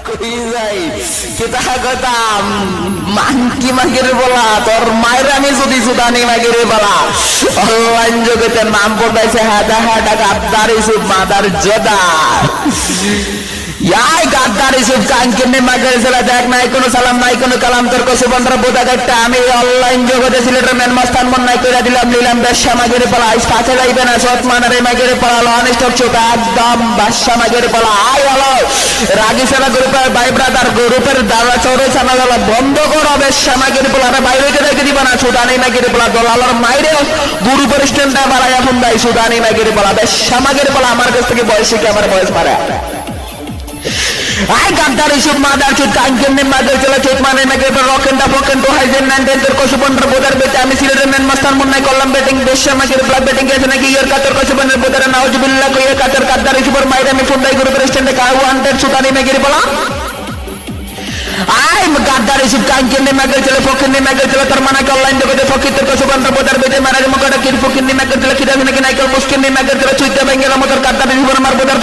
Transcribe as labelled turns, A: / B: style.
A: কই যাই কিতা কথা মানকি মাগের বলা তোর মায়ের আমি যদি সুদানি মাগের বলা অনলাইন জগতে নাম পড়াইছে হাজার হাজার গাদ্দার ইসুফ মাদার জদা ইয়াই গাদ্দার ইসুফ কানকিনে মাগের ছেলে দেখ নাই কোনো সালাম নাই কোনো কালাম তোর কসু বন্ধরা বোঝা একটা আমি অনলাইন জগতে সিলেটের মেন মাস্তান মন নাই কইরা দিলাম নিলাম বেশ্যা মাগের বলা আইস কাছে যাইবে না সৎ মানারে মাগের বলা লনিষ্ঠক চোখ একদম বাদশা মাগের বলা আই হলো রাগি সেনা গ্রুপের ভাই ব্রাদার গ্রুপের দ্বারা চৌরে সানা গেল বন্ধ করো বেশ্যা মাগের বলা বাইরে রেখে দিবা না সুদানি মাগের বলা দলালার মাইরে গ্রুপের স্ট্যান্ডটা বাড়াইয়া ফোন দেয় সুদানি মাগের বলা বেশ্যা মাগের বলা আমার কাছ থেকে বয়স শিখে আমার বয়স মারে আই গাদ্দার ইসুফ মাদার চুত কানকিনে মাগের চলে চুত মানে মাগের রকেন্ডা ফকেন তো হাইজেন নাইনটেন তোর কসু বন্ধরা বোধার বেতে আমি সিলেটের মেন মাস্টার মন নাই করলাম ব্যাটিং বেশ্যা মাগের ব্লক ব্যাটিং গেছে নাকি ইয়ার কাতর কসু বন্ধের বোধার নাউজুবিল্লাহ কইয়া কাতর গাদ্দার ইসুফের মাইরে আমি ফোন দেয় গ্রুপের স্ট্যান্ডে কাউ ওয়ান্টেড সুদানি মাগের বলা আই গাদ্দার ইসুফ কানকিনে মাগের চলে ফকিনে মাগের চলে তোর মানে অনলাইন জগতে ফকির তোর কসু বন্ধরা বোধার বেতে মারার মুখটা কি ফকিনে মাগের চলে খিদা নাকি নাইকল মুশকিনে মাগের চলে চুইতে ভেঙ্গে মোটর গাদ্দার ইসুফের মার বোধার